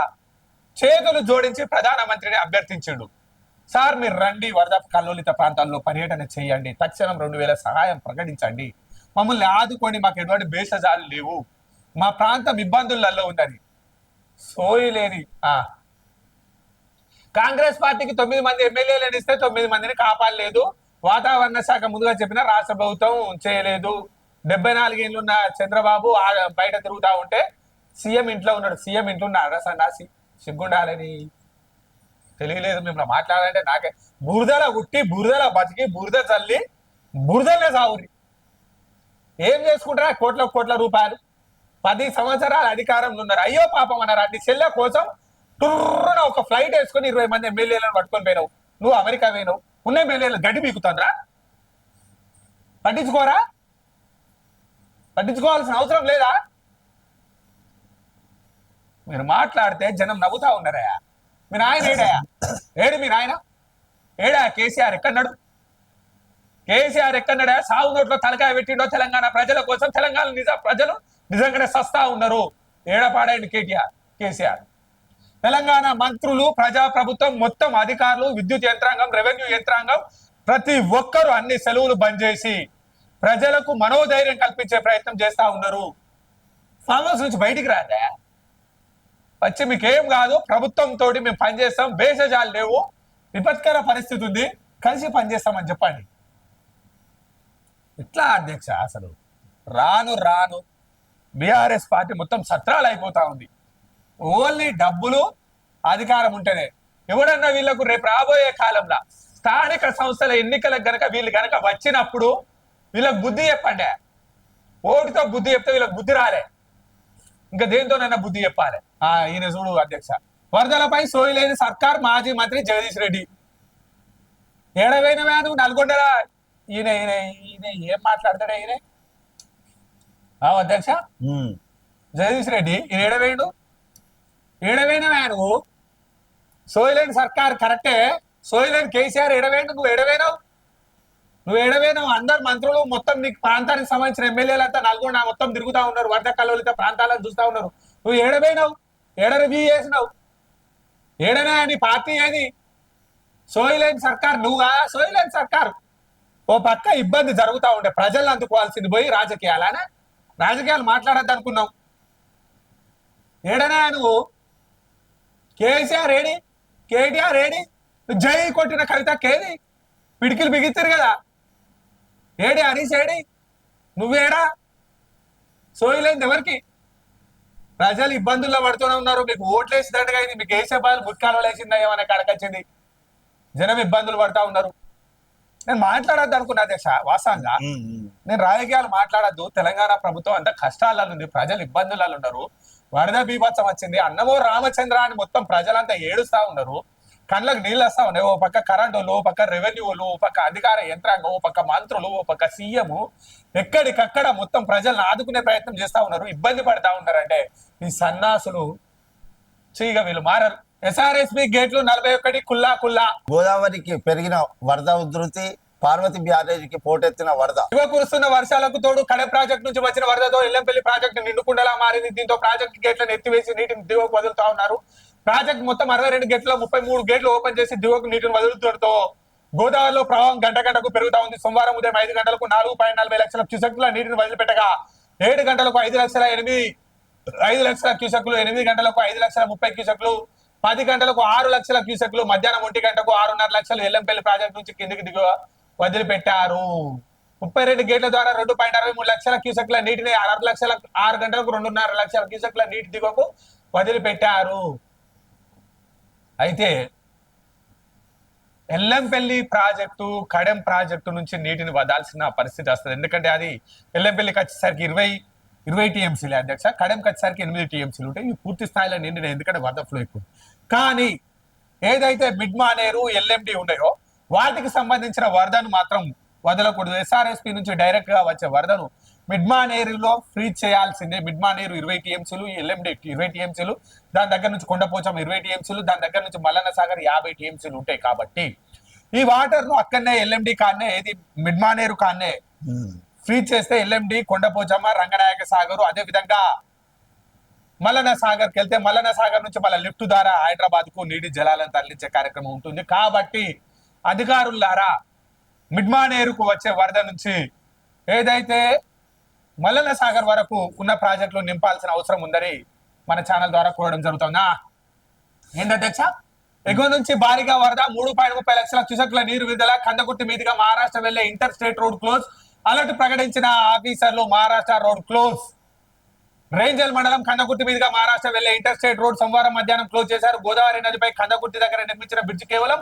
చేతులు జోడించి ప్రధానమంత్రిని అభ్యర్థించాడు. సార్ మీరు రండి, వరద కల్లోలిత ప్రాంతాల్లో పర్యటన చేయండి, తక్షణం 2,000 సహాయం ప్రకటించండి, మమ్మల్ని ఆదుకోండి, మాకు ఎటువంటి బేసజాలు లేవు, మా ప్రాంతం ఇబ్బందులలో ఉందని. సోయలేని కాంగ్రెస్ పార్టీకి 9 మంది ఎమ్మెల్యేలను ఇస్తే 9 మందిని కాపాడలేదు. వాతావరణ శాఖ ముందుగా చెప్పిన రాష్ట్ర ప్రభుత్వం చేయలేదు. 74 ఏళ్ళు ఉన్న చంద్రబాబు బయట తిరుగుతా ఉంటే సీఎం ఇంట్లో ఉన్నాడు. సీఎం ఇంట్లో ఉన్నాడు సన్నాసి, సిగ్గుండాలని తెలియలేదు. మిమ్మల్ని మాట్లాడాలంటే నాకే బురదల ఉట్టి బురదల బతికి బురద చల్లి బురదలే సావురి. ఏం చేసుకుంటారా? కోట్ల రూపాయలు 10 సంవత్సరాల అధికారంలో ఉన్నారు. అయ్యో పాపం అన్నారు. అన్ని చెల్లె కోసం టుర్రున ఒక ఫ్లైట్ వేసుకొని 20 మంది ఎమ్మెల్యేలను పట్టుకొని పోయినావు. నువ్వు అమెరికా పోయినావు, ఉన్న ఎమ్మెల్యేలు గడ్డి పీకుతాండ్రా? పట్టించుకోవాల్సిన అవసరం లేదా? మీరు మాట్లాడితే జనం నవ్వుతా ఉన్నారయ్యా. మీ నాయన ఏడు మీ నాయన ఏడా? కేసీఆర్ ఎక్కన్నాడు? సాగు నోట్లో తలకాయ పెట్టిండో తెలంగాణ ప్రజల కోసం. తెలంగాణ ప్రజలు నిజంగానే సస్తా ఉన్నారు. ఏడపాడాయండి కేసీఆర్. తెలంగాణ మంత్రులు, ప్రజాప్రభుత్వం మొత్తం అధికారులు, విద్యుత్ యంత్రాంగం, రెవెన్యూ యంత్రాంగం ప్రతి ఒక్కరు అన్ని సెలవులు బంద్ చేసి ప్రజలకు మనోధైర్యం కల్పించే ప్రయత్నం చేస్తా ఉన్నారు. ఫామ్ హౌస్ నుంచి బయటికి రాదా? వచ్చి మీకేం కాదు, ప్రభుత్వంతో మేము పనిచేస్తాం, భేషజాలు లేవు, విపత్కర పరిస్థితి ఉంది, కలిసి పనిచేస్తామని చెప్పండి. ఇట్లా అధ్యక్ష అసలు రాను బీఆర్ఎస్ పార్టీ మొత్తం సత్రాలు అయిపోతా ఉంది. ఓన్లీ డబ్బులు, అధికారం ఉంటేనే. ఎవడన్నా వీళ్ళకు రేపు రాబోయే కాలంలో స్థానిక సంస్థల ఎన్నికలకు గనక వీళ్ళు గనక వచ్చినప్పుడు వీళ్ళకి బుద్ధి చెప్పండి. ఓటుతో బుద్ధి చెప్తే వీళ్ళకి బుద్ధి రాలే, ఇంకా దేంతోనైనా బుద్ధి చెప్పాలి. ఈయన చూడు అధ్యక్ష, వరదలపై సోయలేని సర్కార్, మాజీ మంత్రి జగదీష్ రెడ్డి. ఏడవైన వేను నల్గొండరా? ఈయన ఏం మాట్లాడతాడా ఈయన? అధ్యక్ష జగదీష్ రెడ్డి ఈయన ఏడవైన వేను. సోయలేని సర్కార్ కరెక్టే, సోయలేని కేసీఆర్ ఏడవేండు. నువ్వు ఏడవేనావు. అందరు మంత్రులు మొత్తం నీకు ప్రాంతానికి సంబంధించిన ఎమ్మెల్యేలంతా నల్గొండ మొత్తం తిరుగుతా ఉన్నారు, వరద కల్లోలిత ప్రాంతాలను చూస్తా ఉన్నారు. నువ్వు ఏడవేనావు, ఏడ రివ్యూ చేసినావు? ఏడనా అని పార్టీ ఏది? సోయలేని సర్కార్ నువ్వుగా. సోయలేని సర్కార్ ఓ పక్క ఇబ్బంది జరుగుతూ ఉండే ప్రజలను అందుకోవాల్సింది పోయి రాజకీయాలు మాట్లాడద్దు అనుకున్నావు. ఏడనా నువ్వు? KCR AD, KTR AD? జై కొట్టిన కవిత కేది? పిడికిలు బిగిస్తారు కదా, ఏడి హరీష్ ఏడి? నువ్వేడా? సోయలేంది ఎవరికి? ప్రజలు ఇబ్బందుల్లో పడుతూనే ఉన్నారు. మీకు ఓట్లేసిందంటగా ఇది మీకు వేసే బాధలు ముట్కాలు వేసిందా ఏమైనా కడకొచ్చింది? జనం ఇబ్బందులు పడతా ఉన్నారు. నేను మాట్లాడద్దు అనుకున్నా అధ్యక్ష. వాస్తవంగా నేను రాజకీయాలు మాట్లాడద్దు. తెలంగాణ ప్రభుత్వం అంత కష్టాలలో ఉంది, ప్రజలు ఇబ్బందులలో ఉన్నారు, వరద బీభత్సం వచ్చింది, అన్నమో రామచంద్ర అని మొత్తం ప్రజలంతా ఏడుస్తా ఉన్నారు, కళ్ళకు నీళ్ళు వస్తా ఉన్నాయి. ఓ పక్క కరెంటు వాళ్ళు, ఓ పక్క రెవెన్యూ వాళ్ళు, ఓ పక్క అధికార యంత్రాంగం, ఓ పక్క మంత్రులు, ఓ పక్క సీఎం ఎక్కడికక్కడ మొత్తం ప్రజలను ఆదుకునే ప్రయత్నం చేస్తా ఉన్నారు, ఇబ్బంది పడతా ఉన్నారంటే ఈ సన్నాసులు చీగా వీళ్ళు మారరు. SRSB గేట్లు 41 కుల్లా. గోదావరికి పెరిగిన వరద ఉధృతి పార్వతి బ్యారేజీకి పోటెత్తిన వరద. కురుస్తున్న వర్షాలకు తోడు కడెం ప్రాజెక్టు నుంచి వచ్చిన వరదతో ఎల్లంపల్లి ప్రాజెక్టు నిండుకుండలా మారింది. దీంతో ప్రాజెక్టు గేట్లను ఎత్తివేసి నీటిని దిగువకు వదులుతా ఉన్నారు. ప్రాజెక్టు మొత్తం 62 గేట్లలో 33 గేట్లు ఓపెన్ చేసి దిగువకు నీటిని వదులుతుండటంతో గోదావరిలో ప్రవాహం గంట గంటకు పెరుగుతా ఉంది. సోమవారం ఉదయం 5 గంటలకు 4.40 లక్షల క్యూసెక్ల నీటిని వదిలిపెట్టగా 7 గంటలకు 5 లక్షల క్యూసెక్లు, 8 గంటలకు 5,30,000 క్యూసెక్లు, 10 గంటలకు 6 లక్షల క్యూసెక్లు, మధ్యాహ్నం 1 గంటకు 6.5 లక్షలు ఎల్లంపల్లి ప్రాజెక్టు నుంచి కిందికి దిగువ వదిలిపెట్టారు. 32 గేట్ల ద్వారా 2.63 లక్షల క్యూసెక్ల నీటిని 6 గంటలకు 2.5 లక్షల క్యూసెక్ల నీటి దిగువకు వదిలిపెట్టారు. అయితే ఎల్లంపల్లి ప్రాజెక్టు కడెం ప్రాజెక్టు నుంచి నీటిని వదాల్సిన పరిస్థితి వస్తుంది. ఎందుకంటే అది ఎల్లంపల్లికి వచ్చేసరికి 20 టీఎంసీలే అధ్యక్ష, కడెంకి వచ్చేసరికి 8 టీఎంసీలు ఉంటాయి. ఇవి పూర్తి స్థాయిలో నిండిన, ఎందుకంటే వరద ఫ్లో ఎక్కువ. కానీ ఏదైతే మిడ్ మానేరు ఎల్ఎండి ఉన్నాయో వాటికి సంబంధించిన వరదను మాత్రం వదలకూడదు. ఎస్ఆర్ఎస్పి నుంచి డైరెక్ట్ గా వచ్చే వరదను మిడ్మానేరులో ఫ్రీజ్ చేయాల్సిందే. మిడ్మానేరు 20 టీఎంసీలు, ఎల్ఎండి 20 టీఎంసీలు, దాని దగ్గర నుంచి కొండపోచం 20 టీఎంసీలు, దాని దగ్గర నుంచి మల్లన్న సాగర్ 50 టీఎంసీలు ఉంటాయి. కాబట్టి ఈ వాటర్ ను అక్కడనే ఎల్ఎండి కాన్నే, ఏది మిడ్మానేరు కాన్నే ఫ్రీజ్ చేస్తే ఎల్ఎండి, కొండపోచమ్మ, రంగనాయక సాగర్, అదే విధంగా మల్లన్న సాగర్కి వెళ్తే మల్లన్న సాగర్ నుంచి మళ్ళీ లిఫ్ట్ ద్వారా హైదరాబాద్ కు నీటి జలాలను తరలించే కార్యక్రమం ఉంటుంది. కాబట్టి అధికారులారా మిడ్మానేరుకు వచ్చే వరద నుంచి ఏదైతే మల్లన్న సాగర్ వరకు ఉన్న ప్రాజెక్టులు నింపాల్సిన అవసరం ఉందని మన ఛానల్ ద్వారా కోరడం జరుగుతుందా. ఏంటధ్యక్ష, ఎగువ నుంచి భారీగా వరద, 3.30 లక్షల క్యూసెక్ల నీరు విడుదల, కందకుర్తి మీదుగా మహారాష్ట్ర వెళ్లే inter state road close, alert ప్రకటించిన ఆఫీసర్లు, మహారాష్ట్ర రోడ్ క్లోజ్. రేంజల్ మండలం కందకుర్తి మీదుగా మహారాష్ట్ర వెళ్లే ఇంటర్ స్టేట్ రోడ్ సోమవారం మధ్యాహ్నం క్లోజ్ చేశారు. గోదావరి నదిపై కందకుర్తి దగ్గర నిర్మించిన బ్రిడ్జ్ కేవలం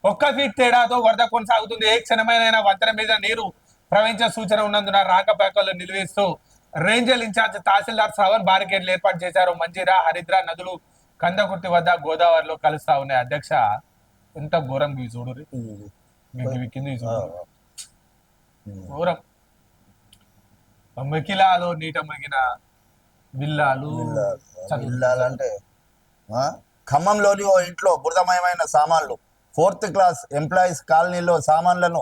1 ఫీట్ తేడాతో వరద కొనసాగుతుంది. ఏ క్షణమైన వంతెన మీద నీరు ప్రవహించే సూచన ఉన్నందున రాకపోకలు నిలివేస్తూ రేంజల్ ఇన్ఛార్జ్ తహసీల్దార్ శ్రవణ్ బారికేడ్లు ఏర్పాటు చేశారు. మంజీరా, హరిద్రా నదులు కందకుర్తి వద్ద గోదావరిలో కలుస్తా ఉన్నాయి. అధ్యక్ష, ఎంత ఘోరం చూడు, కింద ఘోరం. మికిలాలో నీట మగిన విల్లాలు అంటే ఖమ్మంలోని ఓ ఇంట్లో బురదమయమైన సామాన్లు. 4th క్లాస్ ఎంప్లాయీస్ కాలనీలో సామాన్లను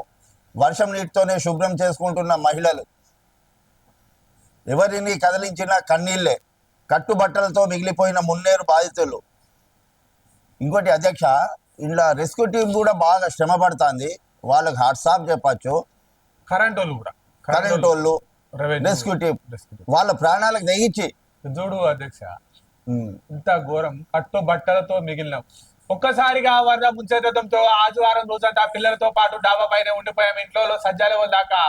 వర్షం నీటితోనే శుభ్రం చేసుకుంటున్న మహిళలు. ఎవరిని కదిలించినా కన్నీళ్లే. కట్టుబట్టలతో మిగిలిపోయిన మున్నేరు బాధితులు. ఇంకోటి అధ్యక్ష, ఇలా రెస్క్యూ టీం కూడా బాగా శ్రమ పడుతుంది. వాళ్ళకి హాట్సాప్ చెప్పచ్చు. కరెంట్ వాళ్ళు రెస్క్యూ టీం వాళ్ళ ప్రాణాలకు తెగించి చూడు అధ్యక్ష, ఇంత ఘోరం. కట్టు బట్టలతో మిగిలినాం. ఒక్కసారిగా వరద ముంచెత్తడంతో ఆదివారం రోజంతా పిల్లలతో పాటు డాబా పైన ఉండిపోయాం. ఇంట్లో సజ్జాల దాకా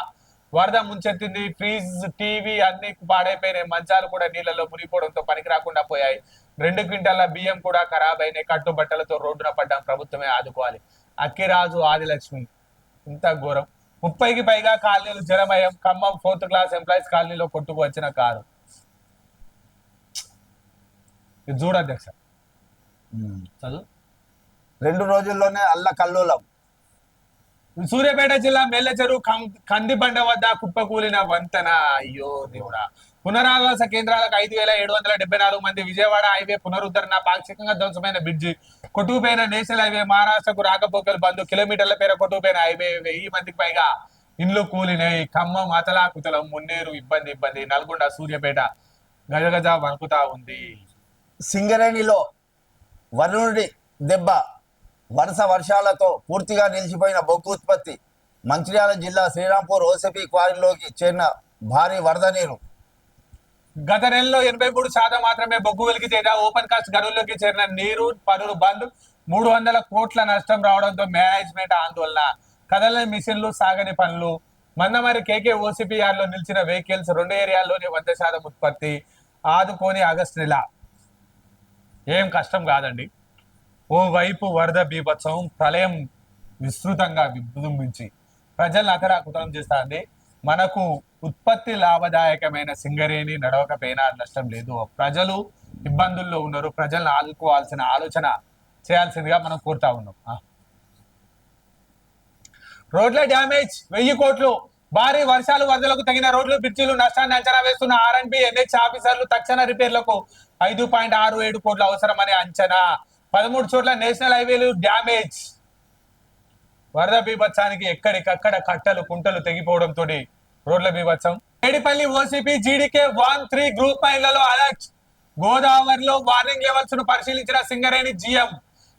వరద ముంచెత్తింది. ఫ్రిజ్, టీవీ అన్ని పాడైపోయినాయి. మంచాలు కూడా నీళ్లలో మునిగిపోవడంతో పనికి రాకుండా పోయాయి. 2 క్వింటాల బియ్యం కూడా ఖరాబ్ అయినాయి. కట్టు బట్టలతో రోడ్డున పడ్డాం. ప్రభుత్వమే ఆదుకోవాలి. అక్కిరాజు, ఆదిలక్ష్మి. ఇంత ఘోరం. 30కి పైగా కాలనీలు జలమయం. ఖమ్మం 4th క్లాస్ ఎంప్లాయీస్ కాలనీలో కొట్టుకు వచ్చిన కారు. ఇది చూడు అధ్యక్ష, చదువు. 2 రోజుల్లోనే అల్లకల్లోలం. సూర్యాపేట జిల్లా మేళ్లచెరువు కందిబండ వద్ద కుప్పకూలిన వంతెన. అయ్యో దేవుడా. పునరావాస కేంద్రాలకు 5,774 మంది. విజయవాడ హైవే పునరుద్ధరణ, పాక్షికంగా ధ్వంసమైన బ్రిడ్జి, కొట్టుకుపోయిన నేషనల్ హైవే, మహారాష్ట్రకు రాకపోకలు బంద్, కిలోమీటర్ల పేర కొట్టుకుపోయిన హైవే, 1000 మందికి పైగా ఇండ్లు కూలినాయి. ఖమ్మం అతలాకుతలం, మున్నేరు ఇబ్బంది. నల్గొండ, సూర్యాపేట గజగజ వణుకుతా ఉంది. సింగరేణిలో వరుణుడి దెబ్బ. వరుస వర్షాలతో పూర్తిగా నిలిచిపోయిన బొగ్గు ఉత్పత్తి. మంచిర్యాల జిల్లా శ్రీరాంపూర్ ఓసీపీ క్వారీలోకి చేరిన భారీ వరద నీరు. గత నెలలో 83% మాత్రమే బొగ్గు వెలికితేగా ఓపెన్ కాస్ట్ గనుల్లోకి చేరిన నీరు పనులు బంద్. 300 కోట్ల నష్టం రావడంతో మేనేజ్మెంట్ ఆందోళన. కదలని మిషన్లు, సాగని పనులు. మందమరి కేకే ఓసీపీఆర్ లో నిలిచిన వెహికల్స్. 2 ఏరియాల్లోనే 100% ఉత్పత్తి. ఆదుకోని ఆగస్టు నెల. ఏం కష్టం కాదండి. ఓవైపు వరద బీభత్సం, ప్రళయం విస్తృతంగా విజృంభించి ప్రజలను అతరాకుతలం చేస్తుంది. మనకు ఉత్పత్తి లాభదాయకమైన సింగరేణి నడవకపోయినా నష్టం లేదు. ప్రజలు ఇబ్బందుల్లో ఉన్నారు. ప్రజలను ఆదుకోవాల్సిన ఆలోచన చేయాల్సిందిగా మనం కోరుతా ఉన్నాం. రోడ్ల డ్యామేజ్ 1000 కోట్లు. భారీ వర్షాలు, వరదలకు తగిన రోడ్లు, బ్రిడ్జిలు నష్టాన్ని అంచనా వేస్తున్న ఆర్ఎండ్బి, ఎన్హెచ్ ఆఫీసర్లు తక్షణ రిపేర్లకు 5.67 కోట్లు అవసరమనే అంచనా. 13 చోట్ల నేషనల్ హైవేలు డ్యామేజ్. వరద బీభత్సానికి ఎక్కడికక్కడ కట్టలు కుంటలు తెగిపోవడంతో రోడ్ల బీభత్సం. మేడిపల్లి ఓసీపీ జీడీకే 1-3 గ్రూప్ మైన్లలో అలర్ట్. గోదావరిలో వార్నింగ్ లెవెల్స్ ను పరిశీలించిన సింగరేణి జీఎం.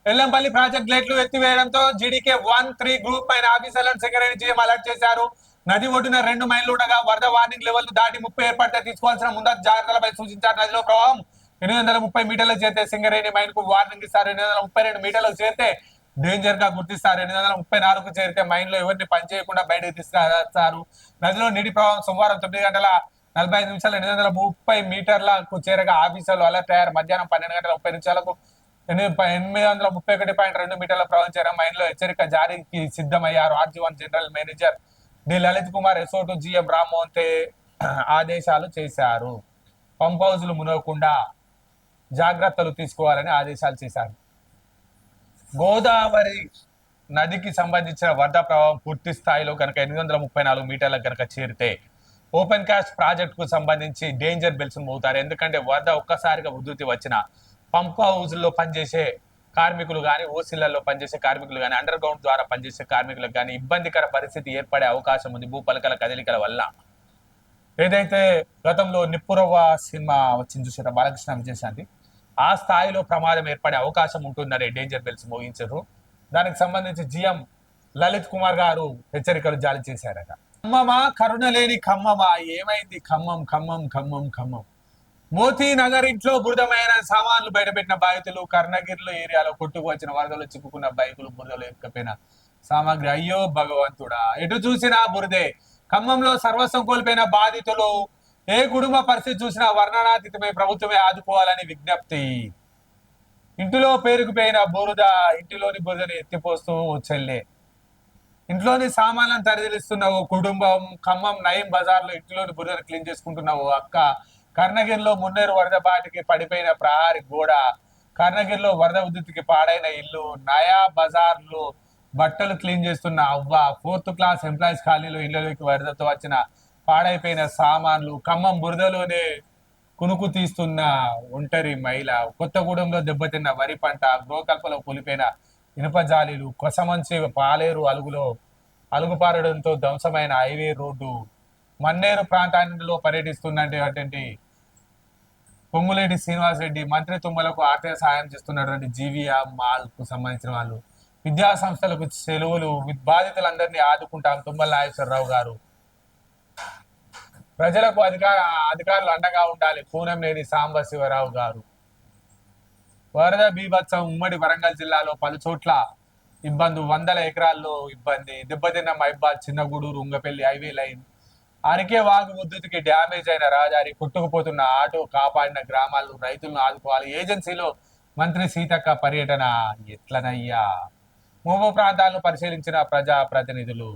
ఎల్లంపల్లి ప్రాజెక్ట్ గేట్లు ఎత్తివేయడంతో జీడీకే 1-3 గ్రూప్ మైన్ ఆఫీసర్లను సింగరేణి జీఎం అలర్ట్ చేశారు. నది ఒడ్డున 2 మైళ్ళు ఉండగా వరద వార్నింగ్ లెవెల్ దాటి 30 ఏర్పడితే తీసుకోవాల్సిన ముందస్తు జాగ్రత్తలపై సూచించారు. నదిలో ప్రవాహం 830 మీటర్లకు చేరితే సింగరేణి మైన్ కు వార్నింగ్ ఇస్తారు. 832 మీటర్లకు చేరితే డేంజర్ గా గుర్తిస్తారు. 834కు చేరితే మైన్ లో ఎవరిని పనిచేయకుండా బయటకు తీసుకురాస్తారు. నదిలో నీటి ప్రవాహం సోమవారం 9:45 830 మీటర్లకు చేరగా ఆఫీసర్లు అలర్ట్ అయ్యారు. మధ్యాహ్నం 12:30 831.2 మీటర్ల ప్రవహించారు. మైన్ లో హెచ్చరిక జారీకి సిద్ధమయ్యారు. RG1 general manager D Lalit Kumar, SO2 GM Rammohan ఆదేశాలు చేశారు. పంప్ హౌజులు మునగకుండా జాగ్రత్తలు తీసుకోవాలని ఆదేశాలు చేశారు. గోదావరి నదికి సంబంధించిన వరద ప్రవాహం పూర్తి స్థాయిలో కనుక 834 మీటర్లకు కనుక చేరితే ఓపెన్ కాస్ట్ ప్రాజెక్ట్ కు సంబంధించి డేంజర్ బెల్స్ మోగుతారు. ఎందుకంటే వరద ఒక్కసారిగా ఉధృతి వచ్చిన పంప్ హౌజుల్లో పనిచేసే కార్మికులు కానీ, ఓసీలలో పనిచేసే కార్మికులు కానీ, అండర్ గ్రౌండ్ ద్వారా పనిచేసే కార్మికులకు కానీ ఇబ్బందికర పరిస్థితి ఏర్పడే అవకాశం ఉంది భూపలకల కదలికల వల్ల. ఏదైతే గతంలో నిప్పురవ్వ సినిమా వచ్చింది చూసారా బాలకృష్ణ విజయశాంతి, ఆ స్థాయిలో ప్రమాదం ఏర్పడే అవకాశం ఉంటుందని డేంజర్ బెల్స్ మోగించారు. దానికి సంబంధించి జీఎం లలిత్ కుమార్ గారు హెచ్చరికలు జారీ చేశారట. ఖమ్మమా కరుణ లేని ఖమ్మమా, ఏమైంది ఖమ్మం ఖమ్మం ఖమ్మం ఖమ్మం. మోతీ నగర్ ఇంట్లో బురదమైన సామాన్లు బయటపెట్టిన బాధితులు. కర్ణగిరిలో ఏరియాలో కొట్టుకు వచ్చిన వరదలు చిక్కుకున్న బైకులు, బురదలు ఎక్కపోయిన సామాగ్రి. అయ్యో భగవంతుడా, ఎటు చూసినా బురదే. ఖమ్మంలో సర్వస్వం కోల్పోయిన బాధితులు. ఏ కుటుంబ పరిస్థితి చూసినా వర్ణనాతీతమై ప్రభుత్వమే ఆదుకోవాలని విజ్ఞప్తి. ఇంటిలో పేరుకుపోయిన బురద, ఇంటిలోని బురదని ఎత్తిపోస్తూ చెల్లె. ఇంట్లోని సామాన్లను తరలిస్తున్న ఓ కుటుంబం. ఖమ్మం నయం బజార్ లో ఇంటిలోని బురదను క్లీన్ చేసుకుంటున్న ఓ అక్క. కర్ణగిరిలో మున్నేరు వరద బాటికి పడిపోయిన ప్రహారీ గోడ. కర్ణగిరిలో వరద ఉధృతికి పాడైన ఇల్లు. నయా బజార్ లో బట్టలు క్లీన్ చేస్తున్న అవ్వ. 4th క్లాస్ ఎంప్లాయీస్ కాలనీలో ఇళ్లలోకి వరదతో వచ్చిన పాడైపోయిన సామాన్లు. ఖమ్మం బురదలోనే కునుకు తీస్తున్న ఒంటరి మహిళ. కొత్తగూడెంలో దెబ్బతిన్న వరి పంట. గోకల్పలో కూలిపోయిన ఇనుప జాలీలు. కొసమంచి పాలేరు అలుగులో అలుగుపారడంతో ధ్వంసమైన హైవే రోడ్డు. మన్నేరు ప్రాంతాల్లో పర్యటిస్తున్నటువంటి పొంగులేటి శ్రీనివాసరెడ్డి. మంత్రి తుమ్మలకు ఆర్థిక సాయం చేస్తున్నటువంటి జీవీఆర్ మాల్ కు సంబంధించిన వాళ్ళు. విద్యా సంస్థలకు సెలవులు. బాధితులందరినీ ఆదుకుంటాం తుమ్మల నాగేశ్వరరావు గారు. ప్రజలకు అధికారులు అండగా ఉండాలి కూనంనేని సాంబశివరావు గారు. వరద బీభత్సం. ఉమ్మడి వరంగల్ జిల్లాలో పలు చోట్ల ఇబ్బంది. 100 ఎకరాల్లో ఇబ్బంది. దెబ్బతిన్న మైబాద్, చిన్నగూడూరు, ఉంగపల్లి హైవే లైన్. అరికే వాగు ఉధృతికి డ్యామేజ్ అయిన రహదారి. కొట్టుకుపోతున్న ఆటో. కాపాడిన గ్రామాలు. రైతులను ఆదుకోవాలి. ఏజెన్సీలో మంత్రి సీతక్క పర్యటన. ఎట్లనయ్యా. ముంపు ప్రాంతాలను పరిశీలించిన ప్రజా ప్రతినిధులు.